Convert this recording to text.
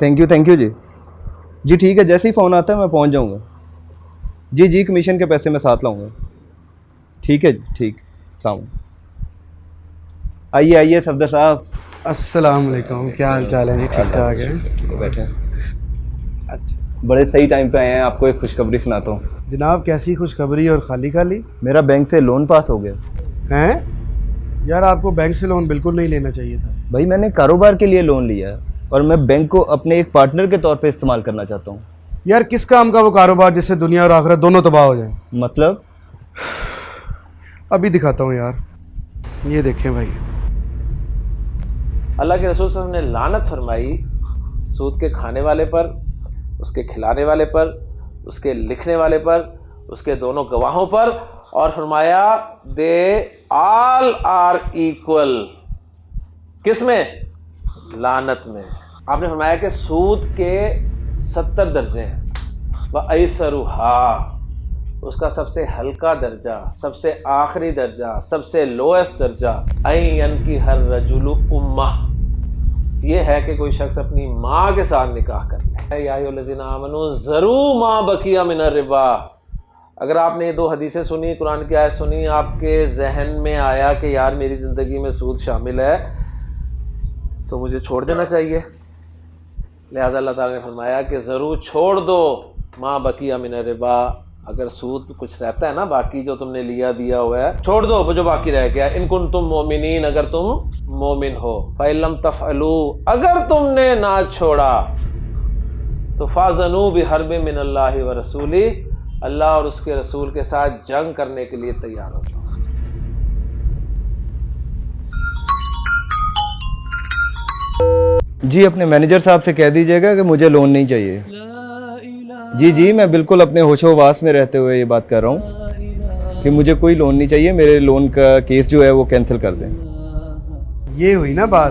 Thank you जी ठीक है, जैसे ही फ़ोन आता है मैं पहुंच जाऊंगा। जी कमीशन के पैसे मैं साथ लाऊंगा। ठीक है जी, ठीक। सलाम। आइए सफदर साहब। अस्सलाम वालेकुम, क्या हाल चाल है जी? ठीक ठाक है? बैठे। अच्छा बड़े सही टाइम पे आए हैं, आपको एक खुशखबरी सुनाता हूँ। जनाब, कैसी खुशखबरी और खाली खाली मेरा बैंक से लोन पास हो गया। हैं? यार आपको बैंक से लोन बिल्कुल नहीं लेना चाहिए था। भाई मैंने कारोबार के लिए लोन लिया है और मैं बैंक को अपने एक पार्टनर के तौर पे इस्तेमाल करना चाहता हूँ। यार किस काम का वो कारोबार जिससे दुनिया और आखिरत दोनों तबाह हो जाएं? मतलब? अभी दिखाता हूँ यार, ये देखें भाई। अल्लाह के रसूल सल्लल्लाहु अलैहि वसल्लम ने लानत फरमाई सूद के खाने वाले पर, उसके खिलाने वाले पर, उसके लिखने वाले पर, उसके दोनों गवाहों पर, और फरमाया दे ऑल आर इक्वल। किस में? लानत में। आपने फरमाया कि सूद के 70 दर्जे हैं। व ऐसरुहा, उसका सबसे हल्का दर्जा, सबसे आखिरी दर्जा, सबसे लोएस्ट दर्जा, अयन की हर रजुलु उम्मा, ये है कि कोई शख्स अपनी माँ के साथ निकाह कर ले। या अय्युहल्लज़ीना आमनू ज़रू मा बकिया मिनर रिबा। अगर आपने ये 2 हदीसें सुनी, कुरान की आयत सुनी, आपके जहन में आया कि यार मेरी ज़िंदगी में सूद शामिल है, तो मुझे छोड़ देना चाहिए। लिहाजा अल्लाह ताला ने फरमाया कि ज़रूर छोड़ दो मा बकिया मिनर रिबा। अगर सूद कुछ रहता है ना बाकी, जो तुमने लिया दिया हुआ है, छोड़ दो वो जो बाकी रह गया। इन कुंतुम मोमिनीन, अगर तुम मोमिन हो। फ़इल्लम तफ़अलू, अगर तुमने ना छोड़ा तो फ़ाज़नू बिहर्बिन मिनल्लाहि व रसूली, अल्लाह और उसके रसूल के साथ जंग करने के लिए तैयार हो जाओ। जी अपने मैनेजर साहब से कह दीजिएगा कि मुझे लोन नहीं चाहिए। जी मैं बिल्कुल अपने होशोवास में रहते हुए ये बात कर रहा हूँ कि मुझे कोई लोन नहीं चाहिए। मेरे लोन का केस जो है वो कैंसिल कर दें। ये हुई ना बात।